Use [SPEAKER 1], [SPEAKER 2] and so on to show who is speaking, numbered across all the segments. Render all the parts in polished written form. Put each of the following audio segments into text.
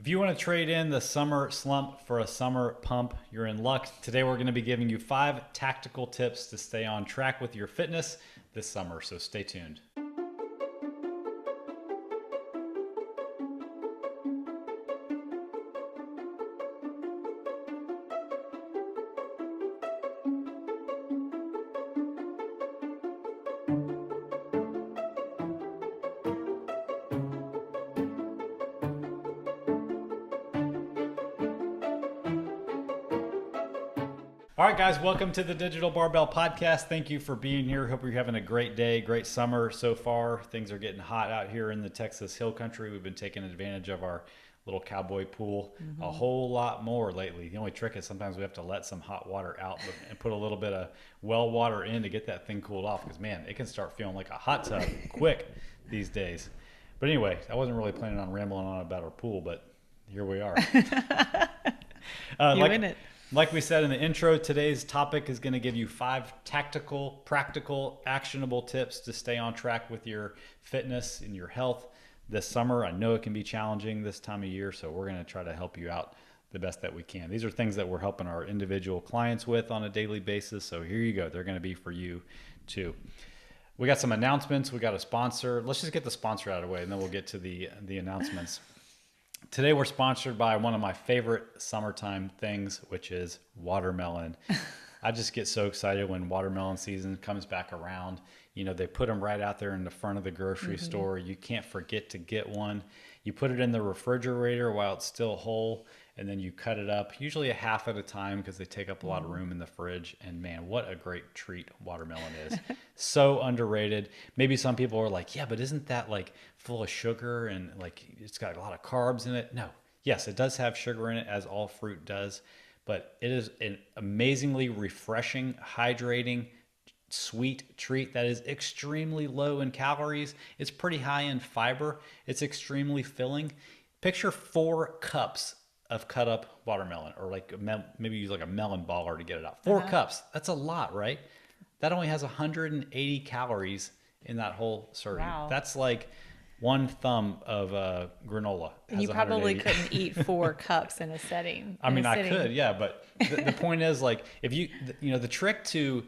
[SPEAKER 1] If you want to trade in the summer slump for a summer pump, you're in luck. Today we're going to be giving you 5 tactical tips to stay on track with your fitness this summer, so stay tuned. All right, guys, welcome to the Digital Barbell Podcast. Thank you for being here. Hope you're having a great day, great summer so far. Things are getting hot out here in the Texas Hill Country. We've been taking advantage of our little cowboy pool a whole lot more lately. The only trick is sometimes we have to let some hot water out and put a little bit of well water in to get that thing cooled off because, man, it can start feeling like a hot tub quick these days. But anyway, I wasn't really planning on rambling on about our pool, but here we are.
[SPEAKER 2] In it.
[SPEAKER 1] Like we said in the intro, today's topic is going to give you 5 tactical, practical, actionable tips to stay on track with your fitness and your health this summer. I know it can be challenging this time of year, so we're going to try to help you out the best that we can. These are things that we're helping our individual clients with on a daily basis, so here you go. They're going to be for you too. We got some announcements. We got a sponsor. Let's just get the sponsor out of the way, and then we'll get to the announcements. Today we're sponsored by one of my favorite summertime things, which is watermelon. I just get so excited when watermelon season comes back around. You know, they put them right out there in the front of the grocery store. You can't forget to get one. You put it in the refrigerator while it's still whole, and then you cut it up, usually a half at a time because they take up a lot of room in the fridge. And man, what a great treat watermelon is. So underrated. Maybe some people are like, yeah, but isn't that like full of sugar and like it's got a lot of carbs in it? No. Yes, it does have sugar in it, as all fruit does, but it is an amazingly refreshing, hydrating, sweet treat that is extremely low in calories. It's pretty high in fiber. It's extremely filling. Picture 4 cups of cut up watermelon, or like maybe use like a melon baller to get it out. 4 cups. That's a lot, right? That only has 180 calories in that whole serving.
[SPEAKER 2] Wow.
[SPEAKER 1] That's like 1 thumb of granola.
[SPEAKER 2] You probably couldn't eat 4 cups in a setting.
[SPEAKER 1] I mean, I could, yeah, but the point is, like, if you know, the trick to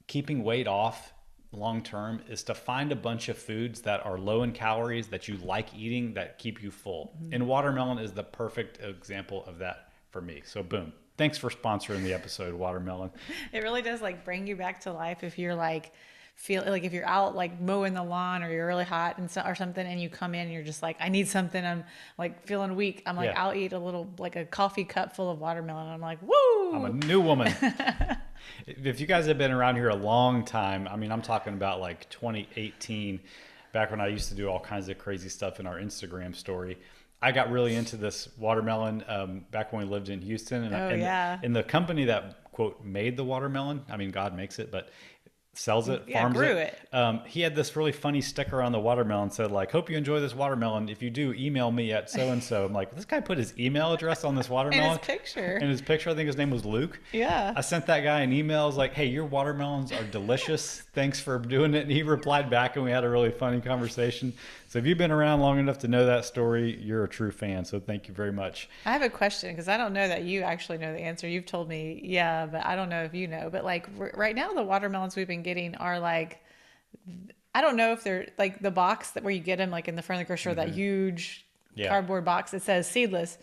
[SPEAKER 1] keeping weight off long term is to find a bunch of foods that are low in calories that you like eating that keep you full. And watermelon is the perfect example of that for me. So boom. Thanks for sponsoring the episode, watermelon.
[SPEAKER 2] It really does like bring you back to life if you're like if you're out like mowing the lawn or you're really hot and or something, and you come in and you're just like, I need something. I'm like feeling weak. I'm like, I'll eat a little, like a coffee cup full of watermelon. I'm like, woo!
[SPEAKER 1] I'm a new woman. If you guys have been around here a long time, I mean, I'm talking about like 2018, back when I used to do all kinds of crazy stuff in our Instagram story. I got really into this watermelon back when we lived in Houston. And the company that, quote, made the watermelon, I mean, God makes it, but sells it, farms it. He had this really funny sticker on the watermelon, said like, hope you enjoy this watermelon. If you do, email me at so-and-so. I'm like, this guy put his email address on this watermelon.
[SPEAKER 2] And his picture.
[SPEAKER 1] And his picture, I think his name was Luke.
[SPEAKER 2] Yeah.
[SPEAKER 1] I sent that guy an email. I was like, hey, your watermelons are delicious. Thanks for doing it. And he replied back and we had a really funny conversation. So if you've been around long enough to know that story, you're a true fan. So thank you very much.
[SPEAKER 2] I have a question because I don't know that you actually know the answer. You've told me, yeah, but I don't know if you know. But like right now, the watermelons we've been getting are like, I don't know if they're like the box that where you get them like in the front of the grocery store, that huge cardboard box that says seedless,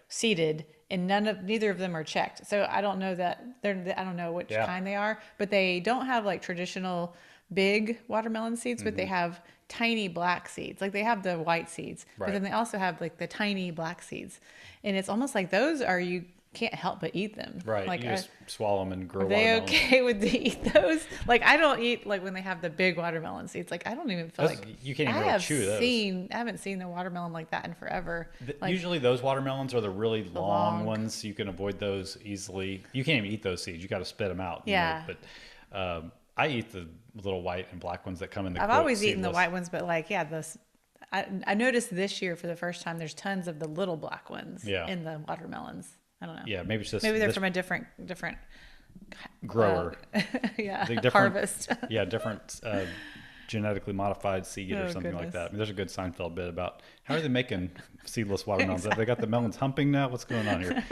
[SPEAKER 2] seeded, and neither of them are checked. So I don't know that I don't know which kind they are, but they don't have like traditional big watermelon seeds, but they have tiny black seeds. Like they have the white seeds, but then they also have like the tiny black seeds. And it's almost like those are, you can't help but eat them.
[SPEAKER 1] Right.
[SPEAKER 2] Like
[SPEAKER 1] you just swallow them and grow
[SPEAKER 2] are they
[SPEAKER 1] watermelon.
[SPEAKER 2] okay with to eat those? Like I don't eat like when they have the big watermelon seeds. Like I don't even feel like
[SPEAKER 1] you can't even really chew those.
[SPEAKER 2] I haven't seen the watermelon like that in forever. Like,
[SPEAKER 1] usually those watermelons are the really long ones. So you can avoid those easily. You can't even eat those seeds. You got to spit them out.
[SPEAKER 2] Yeah.
[SPEAKER 1] You know? But I eat the little white and black ones that come in the
[SPEAKER 2] I've always eaten
[SPEAKER 1] seedless.
[SPEAKER 2] the white ones, but like, I noticed this year for the first time, there's tons of the little black ones in the watermelons. I don't know.
[SPEAKER 1] Yeah, maybe it's just
[SPEAKER 2] they're from a different
[SPEAKER 1] grower.
[SPEAKER 2] different
[SPEAKER 1] harvest.
[SPEAKER 2] different
[SPEAKER 1] genetically modified seed or
[SPEAKER 2] Oh,
[SPEAKER 1] something like
[SPEAKER 2] goodness.
[SPEAKER 1] that. I mean, there's a good Seinfeld bit about how are they making seedless watermelons? Have they got the melons humping now? What's going on here?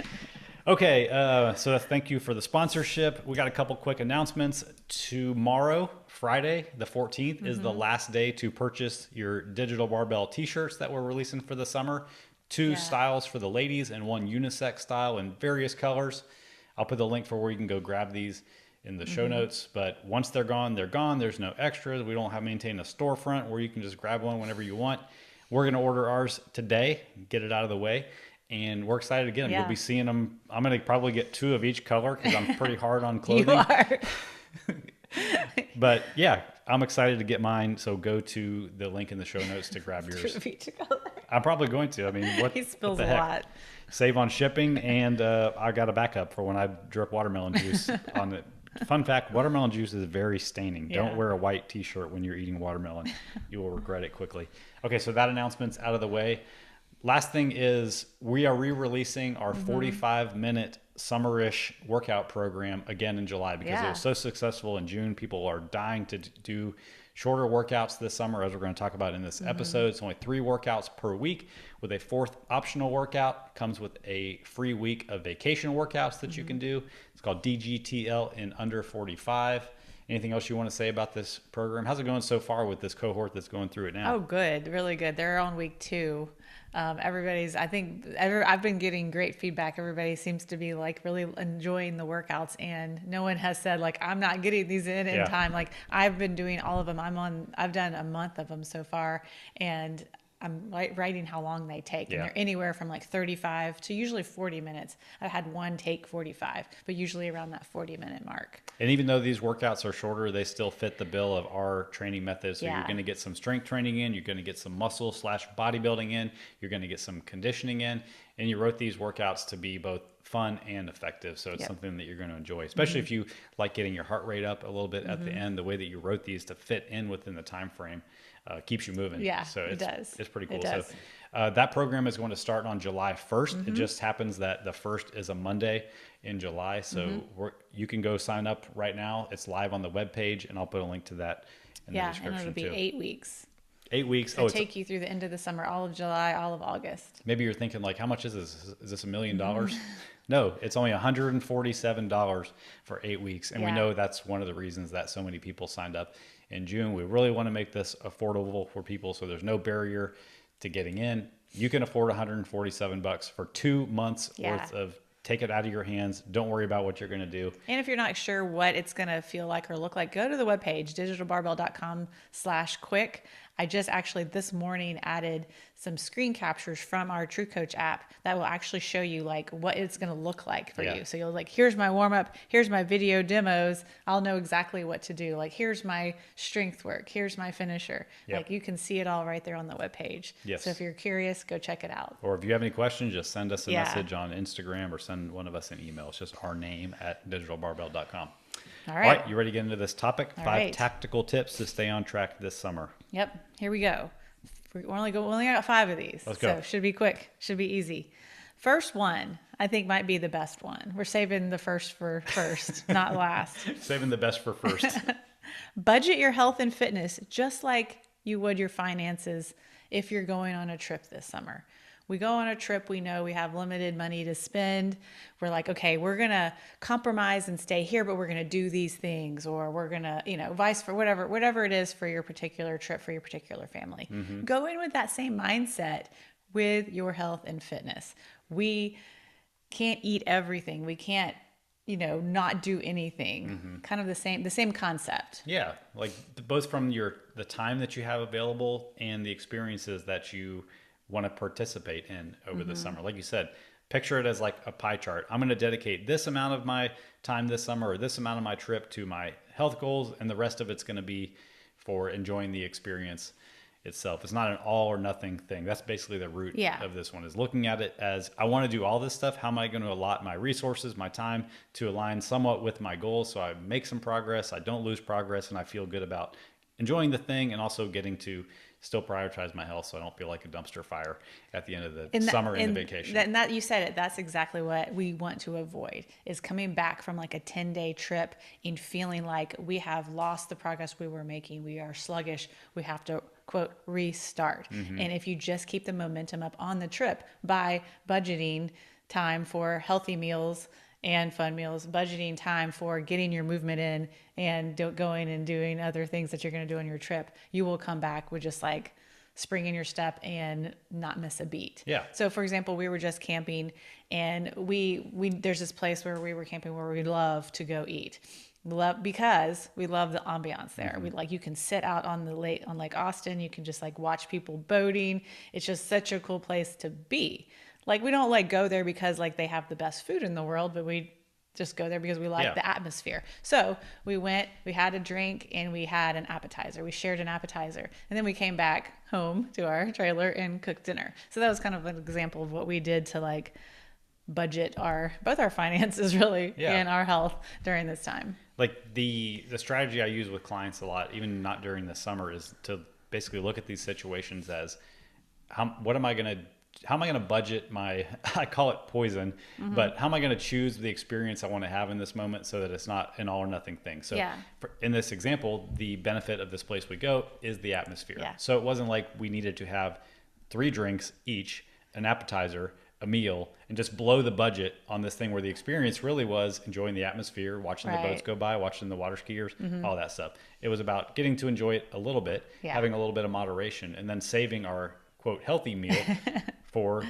[SPEAKER 1] Okay, so thank you for the sponsorship. We got a couple quick announcements. Tomorrow, Friday, the 14th, is the last day to purchase your digital barbell t-shirts that we're releasing for the summer. Two
[SPEAKER 2] Yeah.
[SPEAKER 1] styles for the ladies and one unisex style in various colors. I'll put the link for where you can go grab these in the show notes. But once they're gone, they're gone. There's no extras. We don't have maintain a storefront where you can just grab one whenever you want. We're going to order ours today, get it out of the way. And we're excited to get them.
[SPEAKER 2] Yeah.
[SPEAKER 1] You'll be seeing them. I'm going to probably get 2 of each color because I'm pretty hard on
[SPEAKER 2] You
[SPEAKER 1] clothing.
[SPEAKER 2] are.
[SPEAKER 1] But yeah, I'm excited to get mine. So go to the link in the show notes to grab yours.
[SPEAKER 2] Peach color.
[SPEAKER 1] I'm probably going to. I mean, what
[SPEAKER 2] He spills
[SPEAKER 1] what
[SPEAKER 2] a
[SPEAKER 1] the heck?
[SPEAKER 2] lot.
[SPEAKER 1] Save on shipping, and I got a backup for when I drip watermelon juice on it. Fun fact, watermelon juice is very staining.
[SPEAKER 2] Yeah.
[SPEAKER 1] Don't wear a white t-shirt when you're eating watermelon. You will regret it quickly. Okay, so that announcement's out of the way. Last thing is we are re-releasing our 45-minute summerish workout program again in July because it
[SPEAKER 2] Yeah.
[SPEAKER 1] was so successful in June. People are dying to do shorter workouts this summer, as we're going to talk about in this episode. It's only 3 workouts per week with a 4th optional workout. Comes with a free week of vacation workouts that you can do. It's called DGTL in under 45. Anything else you want to say about this program? How's it going so far with this cohort that's going through it now?
[SPEAKER 2] Oh, good. Really good. They're on week 2. I've been getting great feedback. Everybody seems to be like really enjoying the workouts, and no one has said like, I'm not getting these in
[SPEAKER 1] Yeah.
[SPEAKER 2] time. Like I've been doing all of them. I've done a month of them so far, and I'm writing how long they take.
[SPEAKER 1] Yeah.
[SPEAKER 2] And they're anywhere from like 35 to usually 40 minutes. I've had one take 45, but usually around that 40-minute mark.
[SPEAKER 1] And even though these workouts are shorter, they still fit the bill of our training methods. So
[SPEAKER 2] Yeah.
[SPEAKER 1] you're going to get some strength training in, you're going to get some muscle/bodybuilding in, you're going to get some conditioning in, and you wrote these workouts to be both fun and effective. So it's
[SPEAKER 2] Yep.
[SPEAKER 1] something that you're going to enjoy, especially if you like getting your heart rate up a little bit at the end. The way that you wrote these to fit in within the time frame keeps you moving.
[SPEAKER 2] Yeah,
[SPEAKER 1] so
[SPEAKER 2] it does.
[SPEAKER 1] It's pretty cool.
[SPEAKER 2] It does.
[SPEAKER 1] So that program is going to start on July 1st. It just happens that the 1st is a Monday in July. So you can go sign up right now. It's live on the webpage, and I'll put a link to that in the
[SPEAKER 2] Yeah, and
[SPEAKER 1] description
[SPEAKER 2] it'll be
[SPEAKER 1] too.
[SPEAKER 2] 8 weeks.
[SPEAKER 1] 8 weeks.
[SPEAKER 2] So take you through the end of the summer, all of July, all of August.
[SPEAKER 1] Maybe you're thinking like, how much is this? Is this $1 million?
[SPEAKER 2] Mm-hmm.
[SPEAKER 1] No, it's only $147 for 8 weeks. And we
[SPEAKER 2] Yeah.
[SPEAKER 1] know that's one of the reasons that so many people signed up in June. We really want to make this affordable for people, so there's no barrier to getting in. You can afford $147 for 2 months
[SPEAKER 2] Yeah.
[SPEAKER 1] worth of take it out of your hands. Don't worry about what you're going to do.
[SPEAKER 2] And if you're not sure what it's going to feel like or look like, go to the webpage, digitalbarbell.com/quick. I just actually this morning added some screen captures from our True Coach app that will actually show you like what it's going to look like for
[SPEAKER 1] Yeah.
[SPEAKER 2] you. So you'll like, here's my warm up, here's my video demos. I'll know exactly what to do. Like, here's my strength work, here's my finisher.
[SPEAKER 1] Yep.
[SPEAKER 2] Like you can see it all right there on the webpage.
[SPEAKER 1] Yes.
[SPEAKER 2] So if you're curious, go check it out.
[SPEAKER 1] Or if you have any questions, just send us a
[SPEAKER 2] Yeah.
[SPEAKER 1] message on Instagram or send one of us an email. It's just our name at digitalbarbell.com.
[SPEAKER 2] All
[SPEAKER 1] All
[SPEAKER 2] right.
[SPEAKER 1] right, you ready to get into this topic?
[SPEAKER 2] All
[SPEAKER 1] 5
[SPEAKER 2] right.
[SPEAKER 1] tactical tips to stay on track this summer.
[SPEAKER 2] Yep. Here we go. We only got 5 of these.
[SPEAKER 1] Let's go.
[SPEAKER 2] So should be quick. Should be easy. First one, I think might be the best one. We're saving the first for first, not last.
[SPEAKER 1] Saving the best for first.
[SPEAKER 2] Budget your health and fitness just like you would your finances if you're going on a trip this summer. We go on a trip, we know we have limited money to spend. We're like, okay, we're going to compromise and stay here, but we're going to do these things, or we're going to, vice for whatever it is for your particular trip, for your particular family. Go in with that same mindset with your health and fitness. We can't eat everything. We can't, not do anything. Kind of the same concept.
[SPEAKER 1] Yeah, like both from the time that you have available and the experiences that you want to participate in over the summer. Like you said, picture it as like a pie chart. I'm going to dedicate this amount of my time this summer or this amount of my trip to my health goals, and the rest of it's going to be for enjoying the experience itself. It's not an all or nothing thing. That's basically the root of this one, is looking at it as, I want to do all this stuff. How am I going to allot my resources, my time to align somewhat with my goals so I make some progress, I don't lose progress, and I feel good about enjoying the thing and also getting to still prioritize my health so I don't feel like a dumpster fire at the end of the
[SPEAKER 2] And
[SPEAKER 1] summer and the vacation.
[SPEAKER 2] That you said it. That's exactly what we want to avoid, is coming back from like a 10-day trip and feeling like we have lost the progress we were making. We are sluggish. We have to, quote, restart. And if you just keep the momentum up on the trip by budgeting time for healthy meals and fun meals, budgeting time for getting your movement in and going and doing other things that you're going to do on your trip, you will come back with just like spring in your step and not miss a beat.
[SPEAKER 1] Yeah.
[SPEAKER 2] So for example, we were just camping, and we there's this place where we were camping where we love to go eat. Because we love the ambiance there. We like, you can sit out on the lake, on Lake Austin. You can just like watch people boating. It's just such a cool place to be. Like, we don't like go there because like they have the best food in the world, but we just go there because we like the atmosphere. So we went, we had a drink, and we had an appetizer. We shared an appetizer, and then we came back home to our trailer and cooked dinner. So that was kind of an example of what we did to like budget both our finances really and our health during this time.
[SPEAKER 1] Like the strategy I use with clients a lot, even not during the summer, is to basically look at these situations as how am I going to budget my, I call it poison, but how am I going to choose the experience I want to have in this moment so that it's not an all or nothing thing? So in this example, the benefit of this place we go is the atmosphere.
[SPEAKER 2] Yeah.
[SPEAKER 1] So it wasn't like we needed to have 3 drinks each, an appetizer, a meal, and just blow the budget on this thing where the experience really was enjoying the atmosphere, watching the boats go by, watching the water skiers, all that stuff. It was about getting to enjoy it a little bit, having a little bit of moderation, and then saving our, quote, healthy meal for,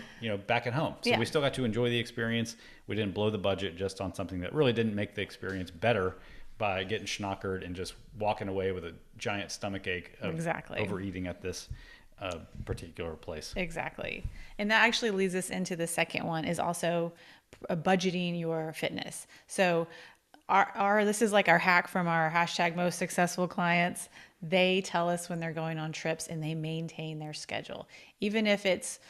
[SPEAKER 1] back at home. So we still got to enjoy the experience. We didn't blow the budget just on something that really didn't make the experience better by getting schnockered and just walking away with a giant stomach ache of overeating at this particular place.
[SPEAKER 2] Exactly. And that actually leads us into the second one, is also budgeting your fitness. So this is like our hack from our hashtag most successful clients. They tell us when they're going on trips and they maintain their schedule. Even if it's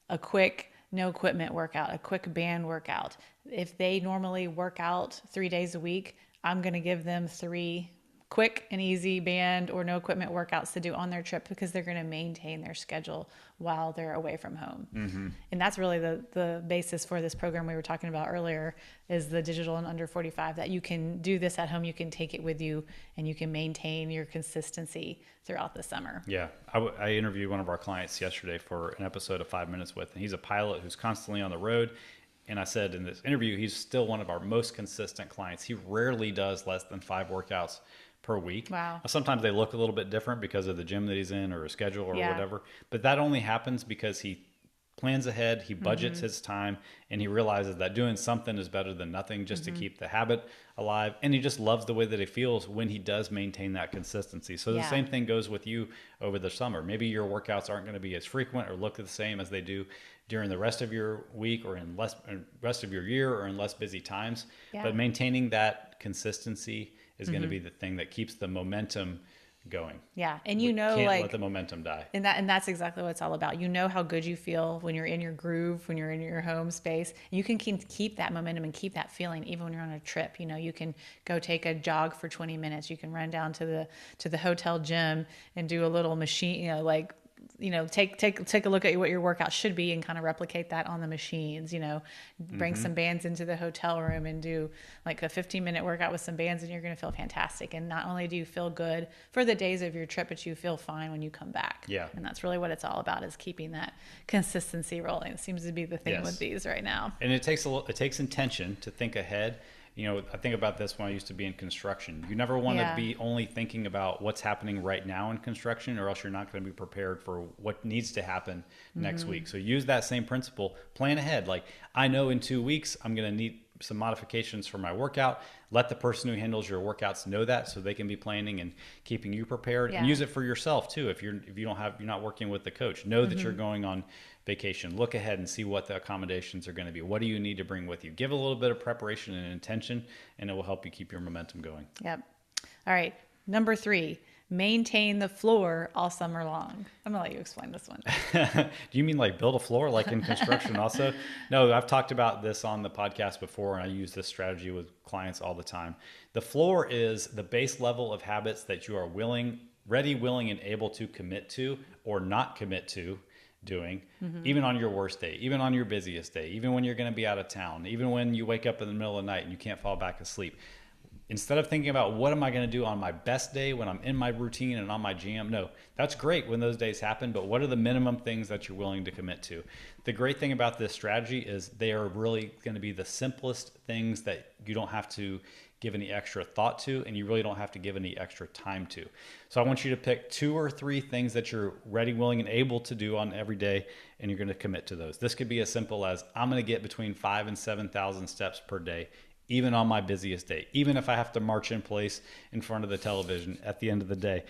[SPEAKER 2] a quick no equipment workout, a quick band workout. If they normally work out 3 days a week, I'm going to give them 3 quick and easy band or no equipment workouts to do on their trip, because they're going to maintain their schedule while they're away from home. And that's really the basis for this program we were talking about earlier, is the digital and under 45, that you can do this at home, you can take it with you, and you can maintain your consistency throughout the summer.
[SPEAKER 1] Yeah. I interviewed one of our clients yesterday for an episode of 5 Minutes With, and he's a pilot who's constantly on the road. And I said in this interview, he's still one of our most consistent clients. He rarely does less than 5 workouts per week.
[SPEAKER 2] Wow.
[SPEAKER 1] Sometimes they look a little bit different because of the gym that he's in or a schedule or whatever, but that only happens because he plans ahead, he budgets his time, and he realizes that doing something is better than nothing, just to keep the habit alive. And he just loves the way that he feels when he does maintain that consistency. So the same thing goes with you over the summer. Maybe your workouts aren't going to be as frequent or look the same as they do during the rest of your week or in rest of your year or in less busy times, but maintaining that consistency is going to be the thing that keeps the momentum going.
[SPEAKER 2] Yeah. And
[SPEAKER 1] can't let the momentum die.
[SPEAKER 2] And that's exactly what it's all about. You know how good you feel when you're in your groove, when you're in your home space. You can keep that momentum and keep that feeling even when you're on a trip. You can go take a jog for 20 minutes. You can run down to the hotel gym and do a little machine, take a look at what your workout should be and kind of replicate that on the machines. Bring some bands into the hotel room and do like a 15-minute workout with some bands, and you're going to feel fantastic. And not only do you feel good for the days of your trip, but you feel fine when you come back.
[SPEAKER 1] Yeah.
[SPEAKER 2] And that's really what it's all about, is keeping that consistency rolling. It seems to be the thing with these right now.
[SPEAKER 1] And it takes intention to think ahead. I think about this when I used to be in construction. You never want to be only thinking about what's happening right now in construction, or else you're not going to be prepared for what needs to happen next week. So use that same principle, plan ahead. Like, I know in 2 weeks, I'm going to need some modifications for my workout. Let the person who handles your workouts know that, so they can be planning and keeping you prepared. And use it for yourself too. If you're not working with the coach, know that you're going on vacation. Look ahead and see what the accommodations are going to be. What do you need to bring with you? Give a little bit of preparation and intention, and it will help you keep your momentum going.
[SPEAKER 2] Yep. All right. Number 3, maintain the floor all summer long. I'm gonna let you explain this one.
[SPEAKER 1] Do you mean like build a floor like in construction also? No, I've talked about this on the podcast before, and I use this strategy with clients all the time. The floor is the base level of habits that you are willing, ready, willing, and able to commit to or not commit to doing, even on your worst day, even on your busiest day, even when you're going to be out of town, even when you wake up in the middle of the night and you can't fall back asleep. Instead of thinking about what am I going to do on my best day when I'm in my routine and on my jam, no, that's great when those days happen, but what are the minimum things that you're willing to commit to? The great thing about this strategy is they are really going to be the simplest things that you don't have to give any extra thought to, and you really don't have to give any extra time to. So I want you to pick 2 or 3 things that you're ready, willing, and able to do on every day, and you're going to commit to those. This could be as simple as I'm going to get between 5,000 and 7,000 steps per day, even on my busiest day, even if I have to march in place in front of the television at the end of the day,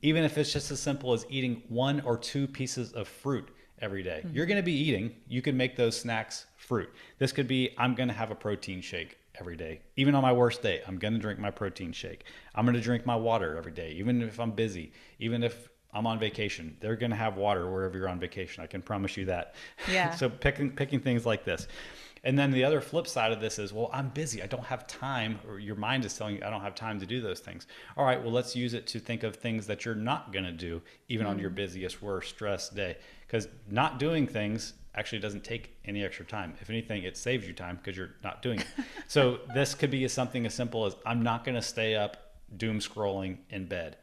[SPEAKER 1] even if it's just as simple as eating 1 or 2 pieces of fruit every day. You're going to be eating, you can make those snacks fruit. This could be, I'm going to have a protein shake every day. Even on my worst day, I'm going to drink my protein shake. I'm going to drink my water every day, even if I'm busy, even if I'm on vacation. They're going to have water wherever you're on vacation. I can promise you that.
[SPEAKER 2] Yeah.
[SPEAKER 1] So picking things like this. And then the other flip side of this is, well, I'm busy. I don't have time, or your mind is telling you I don't have time to do those things. All right, well, let's use it to think of things that you're not going to do, even on your busiest, worst, stressed day. Because not doing things actually doesn't take any extra time. If anything, it saves you time because you're not doing it. So this could be something as simple as I'm not going to stay up doom scrolling in bed.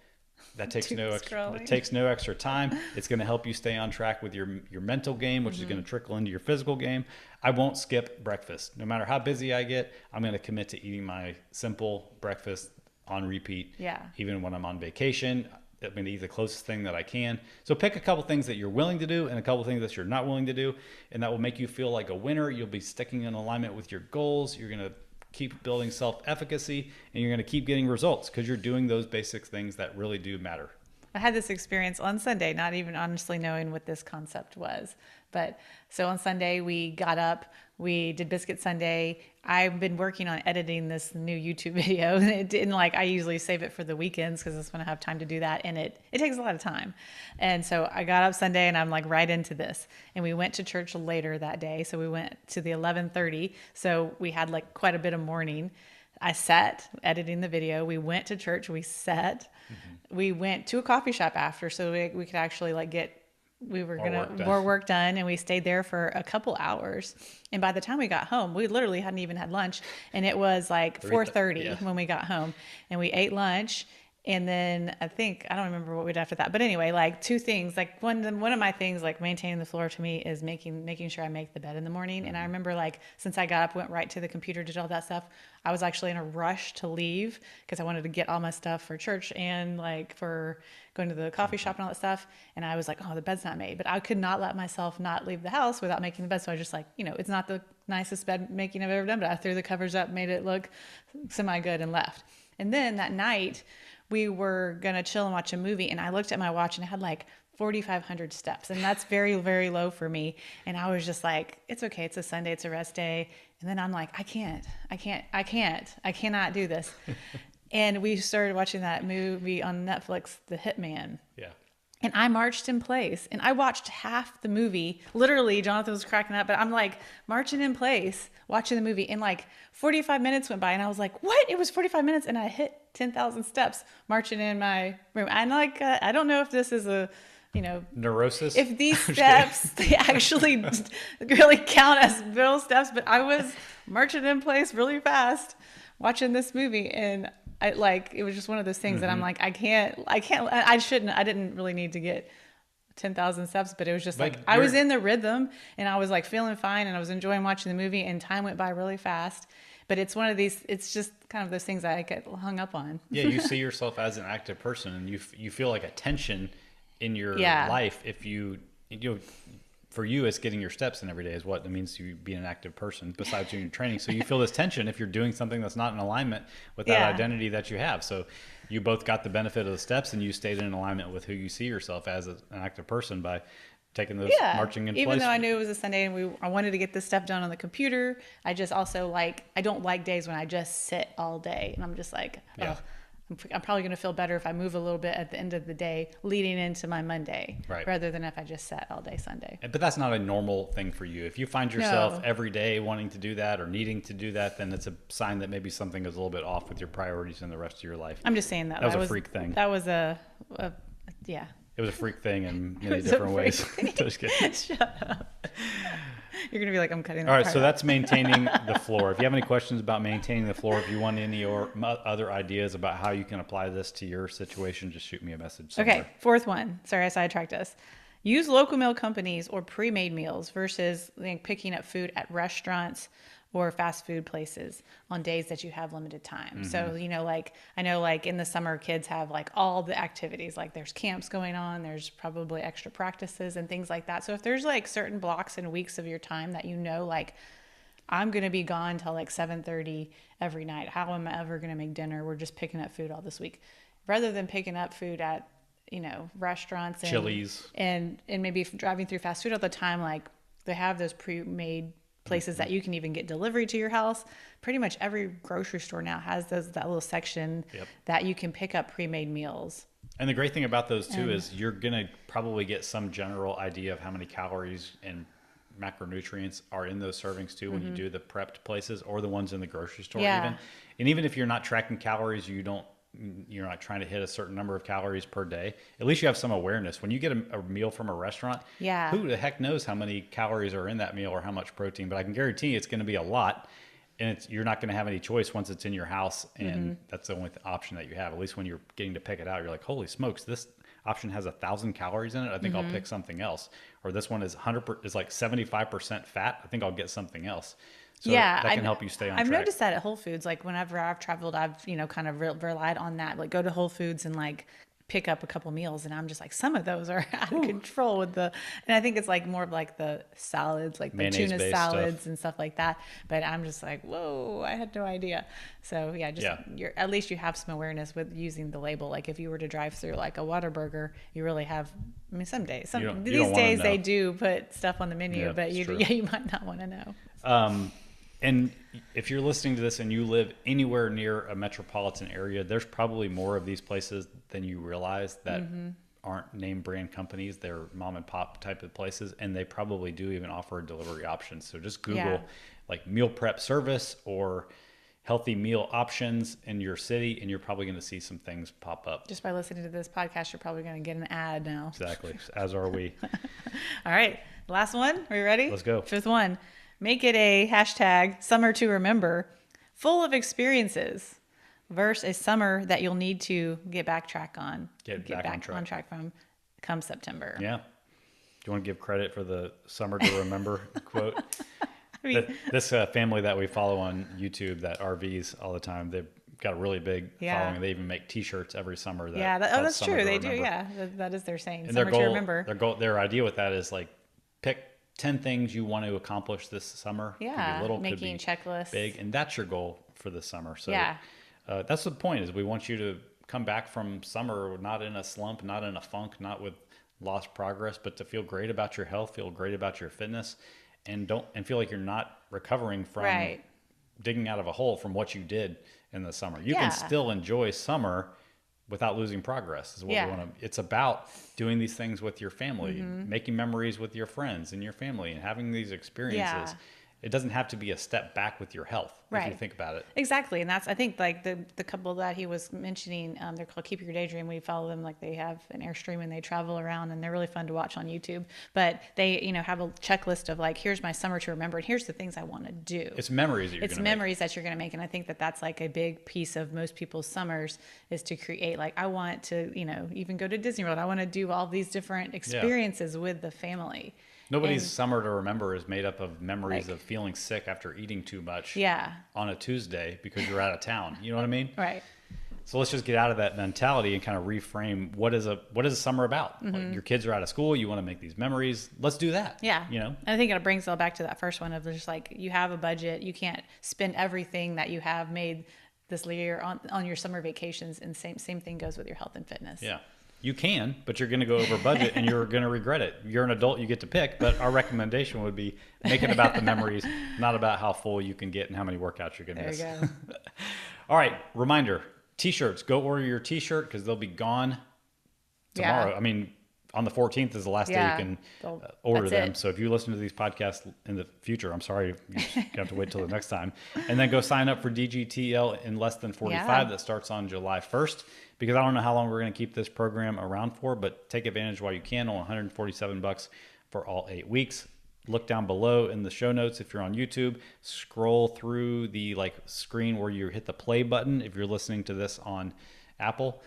[SPEAKER 1] That takes no extra time. It's going to help you stay on track with your mental game, which is going to trickle into your physical game. I won't skip breakfast. No matter how busy I get, I'm going to commit to eating my simple breakfast on repeat.
[SPEAKER 2] Yeah.
[SPEAKER 1] Even when I'm on vacation, I'm going to eat the closest thing that I can. So pick a couple things that you're willing to do and a couple things that you're not willing to do, and that will make you feel like a winner. You'll be sticking in alignment with your goals. You're going to keep building self-efficacy, and you're going to keep getting results because you're doing those basic things that really do matter.
[SPEAKER 2] I had this experience on Sunday, not even honestly knowing what this concept was. But so on Sunday, we got up, we did Biscuit Sunday. I've been working on editing this new YouTube video, and it didn't I usually save it for the weekends because that's when I have time to do that. And it takes a lot of time. And so I got up Sunday and I'm right into this. And we went to church later that day. So we went to the 11:30. So we had quite a bit of morning. I sat editing the video. We went to church. We sat. We went to a coffee shop after, so we could actually get more work done, and we stayed there for a couple hours. And by the time we got home, we literally hadn't even had lunch, and it was 4:30 when we got home, and we ate lunch. And then I don't remember what we did after that. But anyway, 2 things. One of my things, maintaining the floor to me is making sure I make the bed in the morning. And I remember since I got up, went right to the computer, did all that stuff. I was actually in a rush to leave because I wanted to get all my stuff for church and for going to the coffee shop and all that stuff. And I was oh, the bed's not made. But I could not let myself not leave the house without making the bed. So I was just it's not the nicest bed making I've ever done, but I threw the covers up, made it look semi-good, and left. And then that night, we were going to chill and watch a movie, and I looked at my watch and it had 4,500 steps, and that's very, very low for me. And I was just it's okay. It's a Sunday. It's a rest day. And then I'm I cannot do this. And we started watching that movie on Netflix, The Hitman.
[SPEAKER 1] Yeah.
[SPEAKER 2] And I marched in place, and I watched half the movie. Literally, Jonathan was cracking up, but I'm marching in place, watching the movie. And 45 minutes went by, and I was what? It was 45 minutes, and I hit 10,000 steps marching in my room. And I don't know if this is a,
[SPEAKER 1] neurosis.
[SPEAKER 2] If these steps, they actually really count as real steps, but I was marching in place really fast, watching this movie. And it was just one of those things that I'm I didn't really need to get 10,000 steps, but it was just I was in the rhythm, and I was feeling fine, and I was enjoying watching the movie, and time went by really fast. But it's one of these, it's just kind of those things I get hung up on.
[SPEAKER 1] Yeah. You see yourself as an active person, and you feel a tension in your life. If for you, it's getting your steps in every day is what it means to be an active person besides doing your training. So you feel this tension if you're doing something that's not in alignment with that identity that you have. So you both got the benefit of the steps, and you stayed in alignment with who you see yourself as an active person by taking those marching in place.
[SPEAKER 2] Even though I knew it was a Sunday and I wanted to get this stuff done on the computer, I just also I don't like days when I just sit all day, and I'm just I'm I'm probably going to feel better if I move a little bit at the end of the day leading into my Monday,
[SPEAKER 1] Right.
[SPEAKER 2] rather than if I just sat all day Sunday.
[SPEAKER 1] But that's not a normal thing for you. If you find yourself
[SPEAKER 2] No.
[SPEAKER 1] every day wanting to do that or needing to do that, then it's a sign that maybe something is a little bit off with your priorities in the rest of your life.
[SPEAKER 2] I'm just saying that.
[SPEAKER 1] That was a freak thing.
[SPEAKER 2] That was yeah.
[SPEAKER 1] It was a freak thing in
[SPEAKER 2] It
[SPEAKER 1] many
[SPEAKER 2] was a
[SPEAKER 1] different ways.
[SPEAKER 2] freak
[SPEAKER 1] Just kidding.
[SPEAKER 2] Shut up. You're going to be like, I'm cutting that
[SPEAKER 1] All right,
[SPEAKER 2] part
[SPEAKER 1] so
[SPEAKER 2] out.
[SPEAKER 1] that's maintaining the floor. If you have any questions about maintaining the floor, if you want any or other ideas about how you can apply this to your situation, just shoot me a message somewhere.
[SPEAKER 2] Okay, fourth one. Sorry, I sidetracked us. Use local meal companies or pre-made meals versus picking up food at restaurants or fast food places on days that you have limited time. So, I know like in the summer, kids have like all the activities, like there's camps going on, there's probably extra practices and things like that. So if there's like certain blocks and weeks of your time that like I'm going to be gone till like 7:30 every night. How am I ever going to make dinner? We're just picking up food all this week. Rather than picking up food at, restaurants and
[SPEAKER 1] Chili's
[SPEAKER 2] and maybe driving through fast food all the time, like they have those pre-made places that you can even get delivery to your house. Pretty much every grocery store now has that little section that you can pick up pre-made meals.
[SPEAKER 1] And the great thing about those too is you're going to probably get some general idea of how many calories and macronutrients are in those servings too when you do the prepped places or the ones in the grocery store even. And even if you're not tracking calories, you're not trying to hit a certain number of calories per day, at least you have some awareness. When you get a meal from a restaurant, who the heck knows how many calories are in that meal or how much protein, but I can guarantee you it's going to be a lot, and you're not going to have any choice once it's in your house, and that's the only option that you have. At least when you're getting to pick it out, you're like, holy smokes, this option has 1,000 calories in it. I think I'll pick something else. Or this one is is like 75% fat. I think I'll get something else. So that can help you stay on track.
[SPEAKER 2] I've noticed that at Whole Foods, like whenever I've traveled, I've, kind of relied on that, like go to Whole Foods and like pick up a couple meals. And I'm just like, some of those are out of control and I think it's like more of like the salads, like the tuna salads and stuff like that. But I'm just like, whoa, I had no idea. So at least you have some awareness with using the label. Like if you were to drive through like a Whataburger, you really have, some days, these days they do put stuff on the menu, but you might not want to know.
[SPEAKER 1] And if you're listening to this and you live anywhere near a metropolitan area, there's probably more of these places than you realize that aren't name brand companies. They're mom and pop type of places, and they probably do even offer delivery options. So just Google like meal prep service or healthy meal options in your city, and you're probably going to see some things pop up.
[SPEAKER 2] Just by listening to this podcast, you're probably going to get an ad now.
[SPEAKER 1] Exactly. As are we.
[SPEAKER 2] All right. Last one. Are you ready?
[SPEAKER 1] Let's go.
[SPEAKER 2] Fifth one. Make it a hashtag summer to remember, full of experiences versus a summer that you'll need to get back on track from come September.
[SPEAKER 1] Yeah. Do you want to give credit for the summer to remember quote?
[SPEAKER 2] I mean,
[SPEAKER 1] this family that we follow on YouTube that RVs all the time, they've got a really big following. They even make T-shirts every summer.
[SPEAKER 2] That's true. They do. Yeah, that is their saying.
[SPEAKER 1] And
[SPEAKER 2] summer to remember.
[SPEAKER 1] Their idea with that is like pick 10 things you want to accomplish this summer.
[SPEAKER 2] Yeah,
[SPEAKER 1] could be little,
[SPEAKER 2] making
[SPEAKER 1] could be
[SPEAKER 2] checklists.
[SPEAKER 1] big, and that's your goal for the summer. So that's the point. Is we want you to come back from summer not in a slump, not in a funk, not with lost progress, but to feel great about your health, feel great about your fitness, and feel like you're not recovering from digging out of a hole from what you did in the summer. You can still enjoy summer without losing progress is what we want to. It's about doing these things with your family, making memories with your friends and your family, and having these experiences. It doesn't have to be a step back with your health if you think about it.
[SPEAKER 2] Exactly. And that's, I think, like the couple that he was mentioning, they're called Keep Your Daydream. We follow them, like they have an Airstream and they travel around, and they're really fun to watch on YouTube. But they, have a checklist of like, here's my summer to remember, and here's the things I want to do.
[SPEAKER 1] It's memories that you're
[SPEAKER 2] It's memories that you're going to make. And I think that that's like a big piece of most people's summers is to create, like, I want to, even go to Disney World. I want to do all these different experiences with the family.
[SPEAKER 1] Nobody's summer to remember is made up of memories of feeling sick after eating too much on a Tuesday because you're out of town. You know what I mean?
[SPEAKER 2] Right.
[SPEAKER 1] So let's just get out of that mentality and kind of reframe what is a summer about? Like your kids are out of school. You want to make these memories. Let's do that.
[SPEAKER 2] Yeah. And I think it brings it all back to that first one of just like, you have a budget. You can't spend everything that you have made this year on your summer vacations. And same thing goes with your health and fitness.
[SPEAKER 1] Yeah. You can, but you're going to go over budget and you're going to regret it. You're an adult, you get to pick, but our recommendation would be make it about the memories, not about how full you can get and how many workouts you're going to miss.
[SPEAKER 2] There you go.
[SPEAKER 1] All right, reminder, T-shirts. Go order your T-shirt because they'll be gone tomorrow.
[SPEAKER 2] Yeah.
[SPEAKER 1] I mean, on the 14th is the last day
[SPEAKER 2] Yeah.
[SPEAKER 1] you can
[SPEAKER 2] They'll-
[SPEAKER 1] order
[SPEAKER 2] that's
[SPEAKER 1] them.
[SPEAKER 2] it.
[SPEAKER 1] So if you listen to these podcasts in the future, I'm sorry, you have to wait till the next time. And then go sign up for DGTL in less than 45.
[SPEAKER 2] Yeah.
[SPEAKER 1] That starts on July 1st, because I don't know how long we're going to keep this program around for, but take advantage while you can on $147 for all 8 weeks. Look down below in the show notes if you're on YouTube. Scroll through the screen where you hit the play button if you're listening to this on Apple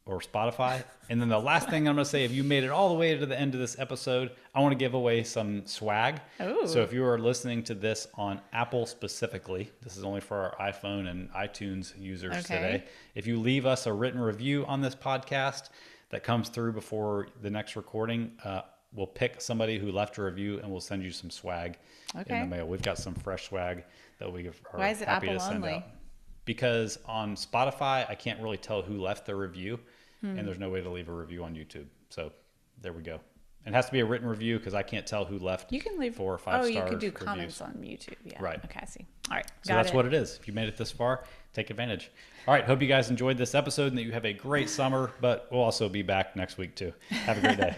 [SPEAKER 1] or Spotify. And then the last thing I'm going to say, if you made it all the way to the end of this episode, I want to give away some swag.
[SPEAKER 2] Ooh.
[SPEAKER 1] So if you are listening to this on Apple specifically, this is only for our iPhone and iTunes users today. If you leave us a written review on this podcast that comes through before the next recording, we'll pick somebody who left a review and we'll send you some swag in the mail. We've got some fresh swag that we are
[SPEAKER 2] Why is it
[SPEAKER 1] happy
[SPEAKER 2] Apple
[SPEAKER 1] to send
[SPEAKER 2] only?
[SPEAKER 1] out. Because on Spotify, I can't really tell who left the review, and there's no way to leave a review on YouTube. So there we go. It has to be a written review because I can't tell who left.
[SPEAKER 2] You can leave
[SPEAKER 1] 4 or 5
[SPEAKER 2] Oh,
[SPEAKER 1] stars
[SPEAKER 2] you could do
[SPEAKER 1] reviews.
[SPEAKER 2] comments on YouTube. Yeah.
[SPEAKER 1] Right.
[SPEAKER 2] Okay, I see. All right.
[SPEAKER 1] So that's what it is. If you made it this far, take advantage. All right. Hope you guys enjoyed this episode and that you have a great summer, but we'll also be back next week too. Have a great day.